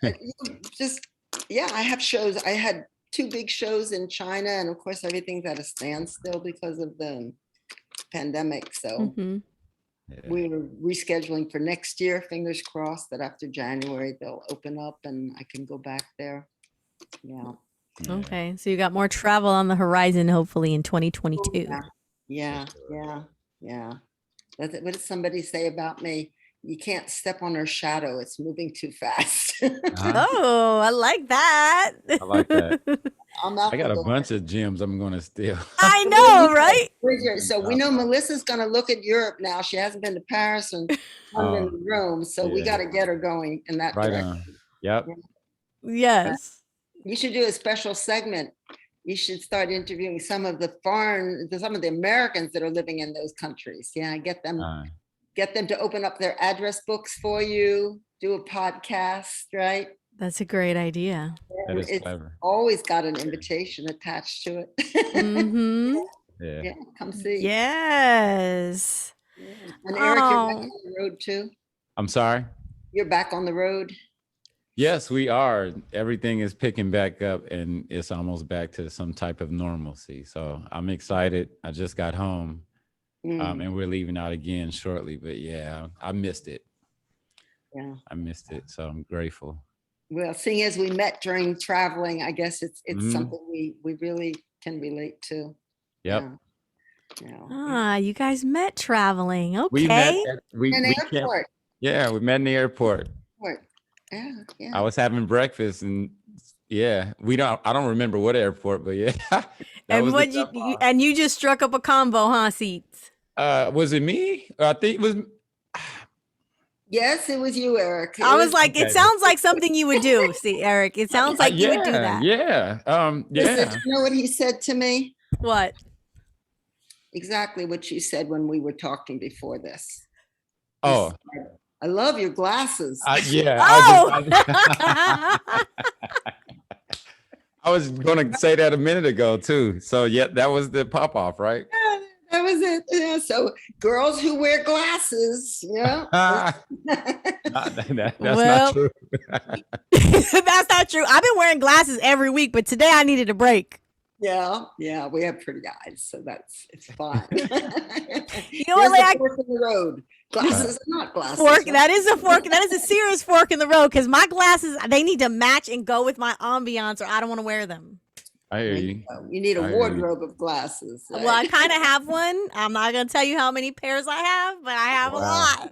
I have shows. I had 2 big shows in China, and of course everything's at a standstill because of the pandemic. So we're rescheduling for next year. Fingers crossed that after January they'll open up and I can go back there. Yeah. Okay, so you got more travel on the horizon, hopefully in 2022. Yeah. What did somebody say about me? You can't step on her shadow. It's moving too fast. Oh, I like that. I like that. I got a bunch of gems I'm going to steal. I know, right? So we know Melissa's going to look at Europe now. She hasn't been to Paris and London and Rome. So we got to get her going in that direction. Yep. Yes. You should do a special segment. You should start interviewing some of the Americans that are living in those countries. Yeah, get them to open up their address books for you, do a podcast, right? That's a great idea. That is clever. Always got an invitation attached to it. Mm-hmm. Yeah, come see. Yes. Yeah. And Eric, you're back on the road too? I'm sorry? You're back on the road? Yes, we are. Everything is picking back up, and it's almost back to some type of normalcy. So I'm excited. I just got home, and we're leaving out again shortly. But yeah, I missed it. Yeah, I missed it. So I'm grateful. Well, seeing as we met during traveling, I guess it's something we really can relate to. Yep. Yeah. You guys met traveling. Okay. We met at the airport. We met in the airport. Yeah. I was having breakfast, and I don't remember what airport, but yeah. And you just struck up a combo, huh, Seats? Was it me? I think it was. Yes, it was you, Eric. It sounds like something you would do. See, Eric, it sounds like you would do that. Yeah. Listen, you know what he said to me? What? Exactly what you said when we were talking before this. Oh. I love your glasses. I was going to say that a minute ago too. So yeah, that was the pop off, right? Yeah, that was it. Yeah. So girls who wear glasses, that's not true. That's not true. I've been wearing glasses every week, but today I needed a break. Yeah, we have pretty eyes, so it's fine. You know what, Leia? Fork in the road. Glasses are not glasses. Fork. That is a fork. That is a serious fork in the road, because my glasses, they need to match and go with my ambiance, or I don't want to wear them. I hear There you. You need a I hear you. wardrobe of glasses. Well, I Right? kind of have one. I'm not going to tell you how many pairs I have, but I have a Wow.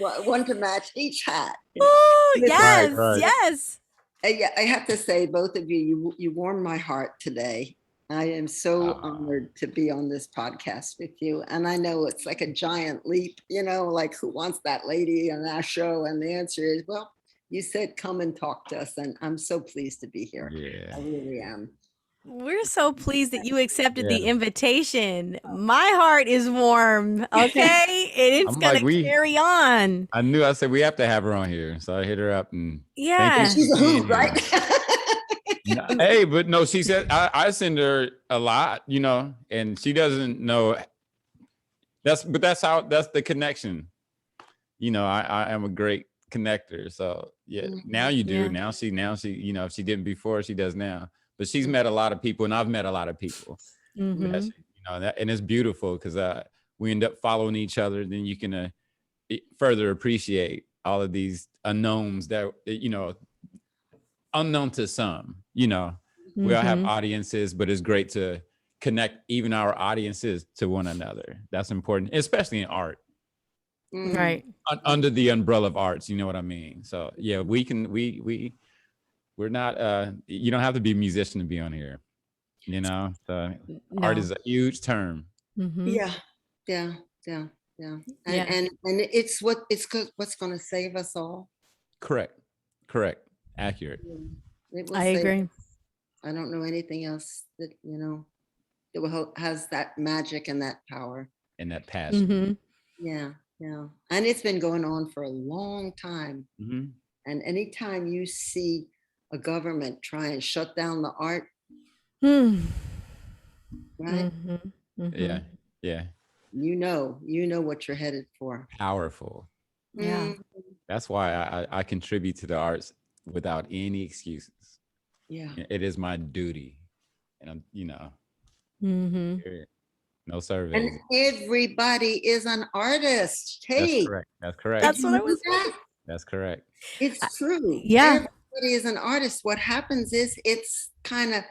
lot. One to match each hat. Ooh, Listen, yes, right. yes. I have to say, both of you warmed my heart today. I am so honored to be on this podcast with you. And I know it's like a giant leap, like who wants that lady on our show? And the answer is, well, you said come and talk to us. And I'm so pleased to be here. Yeah. I really am. We're so pleased that you accepted Yeah. the invitation. My heart is warm, okay? And it's I'm going like, to carry on. I said we have to have her on here. So I hit her up and thank Yeah. you She's a for being hoot, here. right? No, hey, but no, she said I send her a lot, and she doesn't know. That's the connection. I am a great connector. So yeah, now you do. Yeah. Now she, if she didn't before, she does now. But she's met a lot of people, and I've met a lot of people. Mhm. That's, and it's beautiful because we end up following each other. Then you can further appreciate all of these unknowns that unknown to some. We all have audiences, but it's great to connect even our audiences to one another. That's important, especially in art. Right. Under the umbrella of arts, you know what I mean? So yeah, we're not you don't have to be a musician to be on here. So art is a huge term. Yeah. And it's what's going to save us all. Correct. Accurate. It will I save agree. us. I don't know anything else that has that magic and that power And that passion. Yeah. And it's been going on for a long time. Mm-hmm. And anytime you see a government try and shut down the art, right? Yeah. You know what you're headed for. Powerful. Yeah. That's why I contribute to the arts without any excuses. Yeah. It is my duty. And I'm, no surveys. And everybody is an artist. Hey, That's correct. That's what I was saying. That's correct. It's true. Yeah. Everybody is an artist. What happens is it's kind of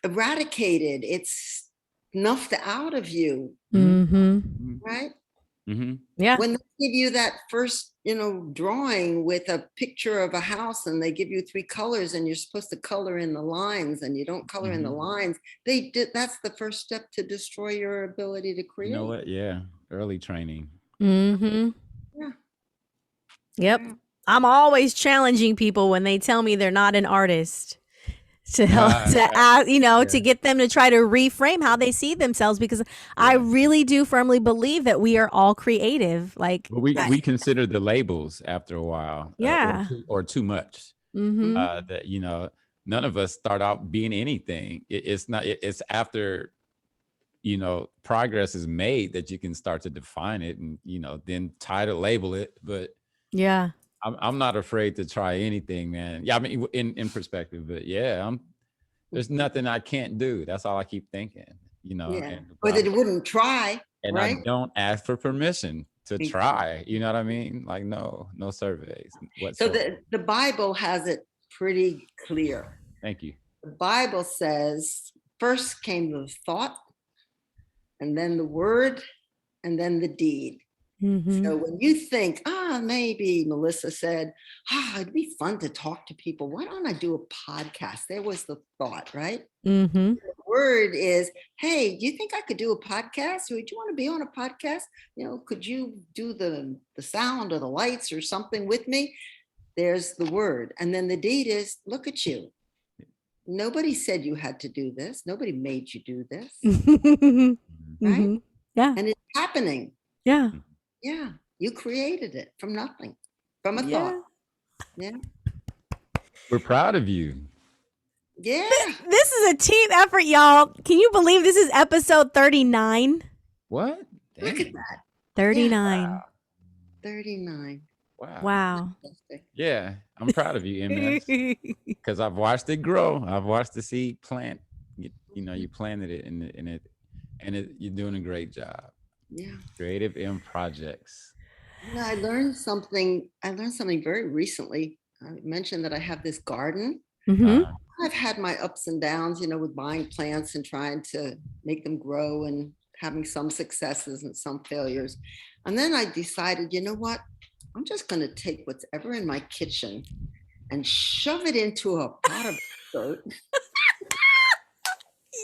eradicated. It's snuffed out of you. Right? Yeah. When they give you that first, drawing with a picture of a house and they give you 3 colors and you're supposed to color in the lines and you don't color in the lines, that's the first step to destroy your ability to create. You know what? Yeah. Early training. Yeah. Yep. Yeah. I'm always challenging people when they tell me they're not an artist to help to get them to try to reframe how they see themselves, because I really do firmly believe that we are all creative. But we consider the labels after a while, or too much. That none of us start out being anything. It's not. It's after progress is made that you can start to define it and then label it. But yeah. I'm not afraid to try anything, man. Yeah, I mean, in perspective, but there's nothing I can't do. That's all I keep thinking, Or that it wouldn't try. And right? I don't ask for permission to try. You know what I mean? Like, no surveys whatsoever. So the Bible has it pretty clear. Thank you. The Bible says first came the thought, and then the word, and then the deed. So when you think, maybe Melissa said, it'd be fun to talk to people. Why don't I do a podcast? There was the thought, right? The word is, hey, do you think I could do a podcast? Would you want to be on a podcast? Could you do the sound or the lights or something with me? There's the word. And then the deed is, look at you. Nobody said you had to do this. Nobody made you do this. Right? Yeah. And it's happening. Yeah. Yeah, you created it from nothing, from a thought. Yeah. We're proud of you. Yeah. This is a team effort, y'all. Can you believe this is episode 39? What? Dang. Look at that. 39. Yeah. Wow. 39. Wow. Yeah, I'm proud of you, MS, because I've watched it grow. I've watched the seed plant. You planted it, and you're doing a great job. Yeah. Creative in projects. I learned something very recently. I mentioned that I have this garden. I've had my ups and downs, with buying plants and trying to make them grow and having some successes and some failures. And then I decided, you know what? I'm just going to take whatever in my kitchen and shove it into a pot of dirt.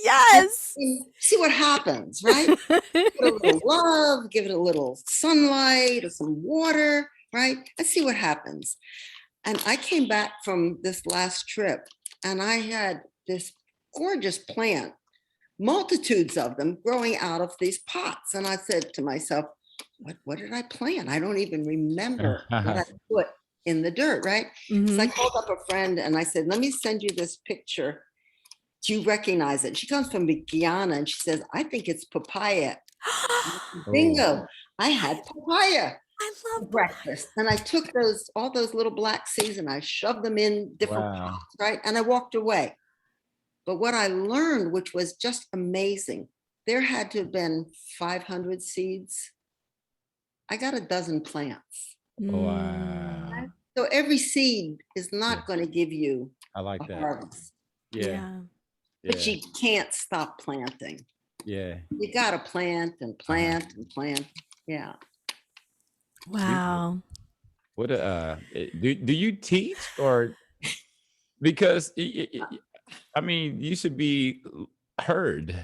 Yes. See what happens, right? Give it a little love, give it a little sunlight or some water, right? And see what happens. And I came back from this last trip and I had this gorgeous plant, multitudes of them growing out of these pots. And I said to myself, what did I plant? I don't even remember what I put in the dirt, right? So I called up a friend and I said, let me send you this picture. Do you recognize it? She comes from Guyana and she says, I think it's papaya. Bingo. I had papaya. I love breakfast. And I took all those little black seeds and I shoved them in different pots, right? And I walked away. But what I learned, which was just amazing, there had to have been 500 seeds. I got a dozen plants. Wow. So every seed is not going to give you I like that. harvest. Yeah. But you can't stop planting. Yeah. You got to plant and plant and plant. Yeah. Wow. What do you teach or because I mean you should be heard.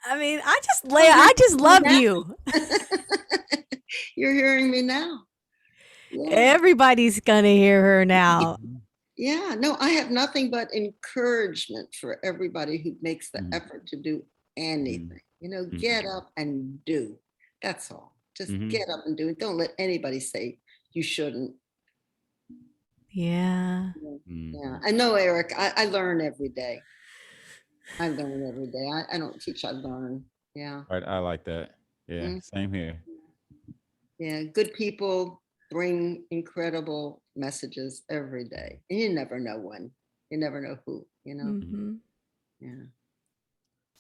I mean, Leia, I just love you. You're hearing me now. Yeah. Everybody's gonna hear her now. Yeah, no, I have nothing but encouragement for everybody who makes the effort to do anything. Get up and do. That's all. Just get up and do it. Don't let anybody say you shouldn't. Yeah. Yeah. I know, Eric, I learn every day. I learn every day. I don't teach, I learn. Yeah. Right. I like that. Yeah. Same here. Yeah. Good people bring incredible messages every day. And you never know when. You never know who, Yeah.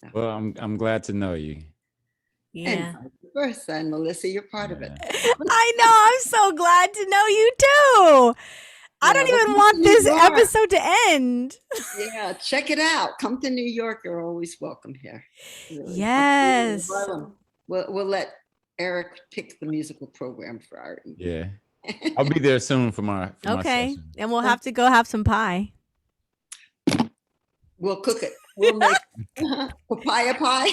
So. Well, I'm glad to know you. Yeah. And vice versa. And Melissa, you're part of it. I know. I'm so glad to know you too. I don't even want this episode to end. Yeah, check it out. Come to New York. You're always welcome here. Really. Yes. We'll let Eric pick the musical program for our evening. Yeah. I'll be there soon for my my session. And we'll have to go have some pie. We'll cook it. We'll make papaya pie.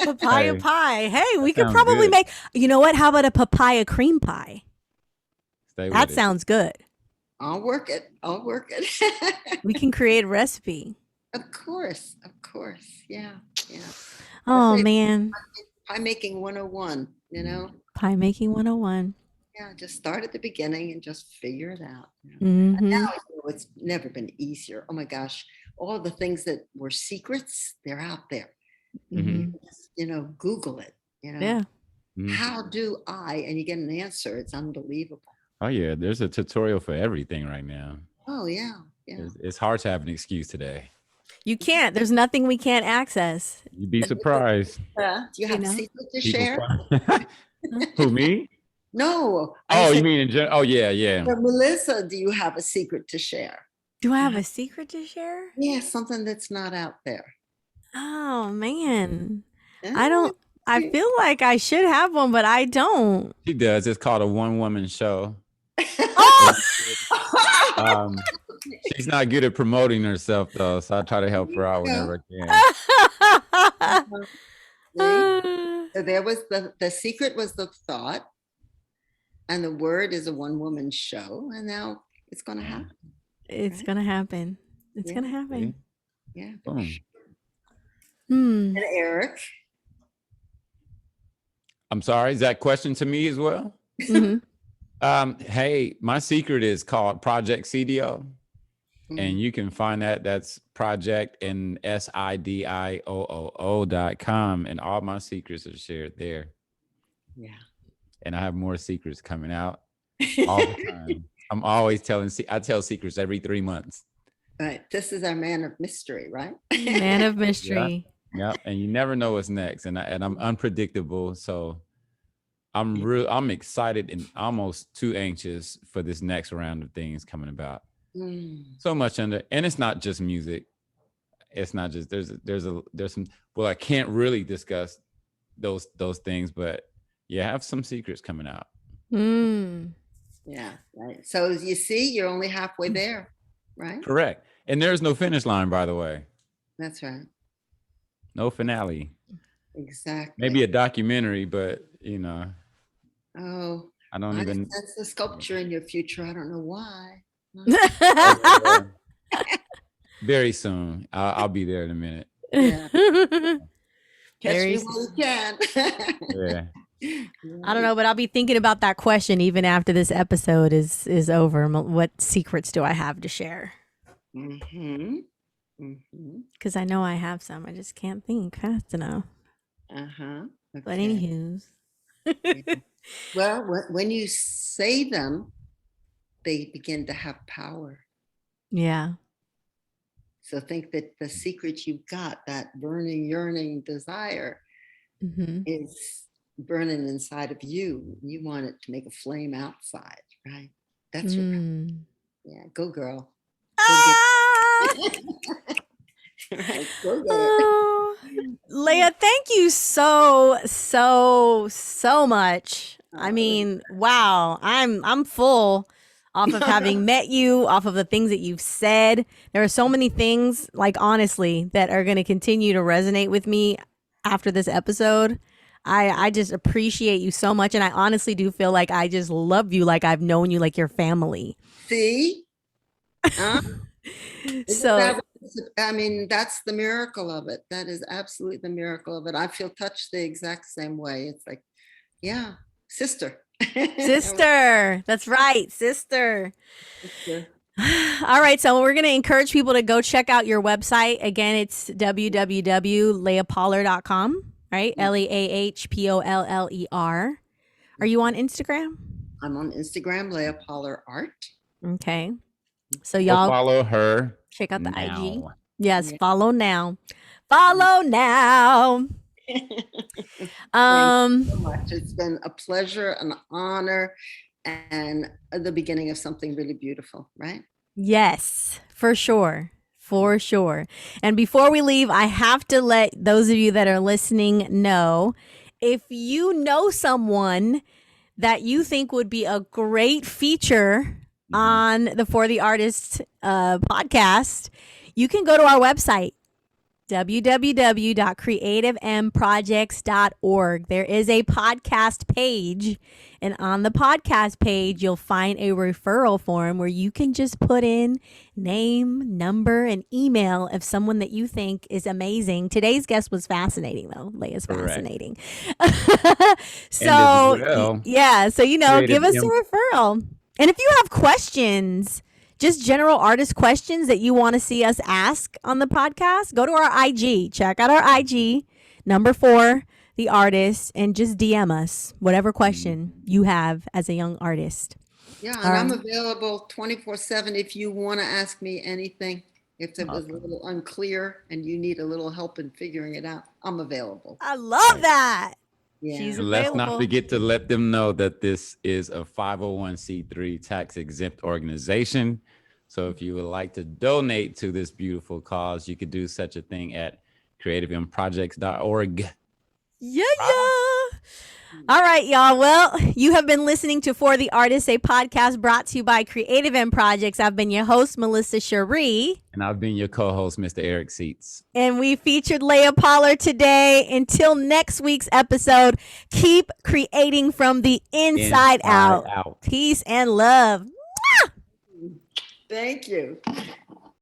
Papaya pie. Hey, we could probably make, you know what? How about a papaya cream pie? That sounds good. I'll work it. We can create a recipe. Of course. Yeah. Oh, man. Pie making 101, Pie making 101. Yeah, just start at the beginning and just figure it out. And now it's never been easier. Oh my gosh, all the things that were secrets, they're out there. Google it. Yeah. How do I? And you get an answer. It's unbelievable. Oh yeah, there's a tutorial for everything right now. Oh yeah. It's hard to have an excuse today. You can't. There's nothing we can't access. You'd be surprised. Do you have a secret to share? Who, me? No. Oh, you mean in general? Oh, yeah. But Melissa, do you have a secret to share? Do I have a secret to share? Yeah, something that's not out there. Oh, man. I feel like I should have one, but I don't. She does. It's called a one-woman show. She's not good at promoting herself, though, so I try to help her out whenever I can. So there was the secret was the thought, and the word is a one-woman show, and now it's going to happen. It's going to happen. It's going to happen. Yeah. And Eric. I'm sorry, is that question to me as well? Hey, my secret is called Project CDO. And you can find that's project and SIDIOOO.com. And all my secrets are shared there. Yeah. And I have more secrets coming out all the time. I'm always I tell secrets every 3 months. Right. This is our man of mystery, right? Man of mystery. Yeah. And you never know what's next. And I'm unpredictable. So I'm excited and almost too anxious for this next round of things coming about. So much under, and it's not just music. It's not just, there's some, well, I can't really discuss those things, but you have some secrets coming out. Yeah, right. So as you see, you're only halfway there, right? Correct. And there's no finish line, by the way. That's right. No finale. Exactly. Maybe a documentary, but you know. Oh, I don't even. That's the sculpture in your future. I don't know why. Very soon. I'll be there in a minute. Yeah. Catch Very me while you can. Yeah. I don't know, but I'll be thinking about that question even after this episode is over. What secrets do I have to share? Because I know I have some. I just can't think fast enough. Okay. But anywho's. Well, when you say them, they begin to have power. Yeah. So think that the secret you've got, that burning, yearning desire, is burning inside of you. You want it to make a flame outside, right? That's your power. Yeah, go girl. Right, go Leia, thank you so much. I mean, wow, I'm full off of having met you, off of the things that you've said. There are so many things, like, honestly, that are going to continue to resonate with me after this episode. I just appreciate you so much. And I honestly do feel like I just love you, like I've known you like your family. See? So, I mean, that's the miracle of it. That is absolutely the miracle of it. I feel touched the exact same way. It's like, yeah, sister. Sister. That's right. Sister. All right. So we're going to encourage people to go check out your website. Again, it's www.leahpoller.com, right? LEAHPOLLER. Are you on Instagram? I'm on Instagram, Leia Poller Art. Okay. So y'all follow her. Check out the now. IG. Yes. Yeah. Follow now. Follow now. Thank you so much. It's been a pleasure, an honor, and the beginning of something really beautiful, right? Yes, for sure. For sure. And before we leave, I have to let those of you that are listening know, if you know someone that you think would be a great feature on the For the Artist podcast, you can go to our website, www.creativemprojects.org. There is a podcast page, and on the podcast page, you'll find a referral form where you can just put in name, number, and email of someone that you think is amazing. Today's guest was fascinating, though. Leia's fascinating. So, yeah. So, give us a referral. And if you have questions, just general artist questions that you want to see us ask on the podcast, go to our IG. Check out our IG, number 4, the artist, and just DM us whatever question you have as a young artist. Yeah, and I'm available 24/7 if you want to ask me anything. If it was a little unclear and you need a little help in figuring it out, I'm available. I love that. Yeah. She's Let's not forget to let them know that this is a 501c3 tax exempt organization. So if you would like to donate to this beautiful cause, you could do such a thing at creativemprojects.org. Yeah. All right, y'all. Well, you have been listening to For the Artist, a podcast brought to you by Creative M Projects. I've been your host, Melissa Cherie. And I've been your co-host, Mr. Eric Seats. And we featured Leia Poller today. Until next week's episode, keep creating from the inside out. Peace and love. Thank you.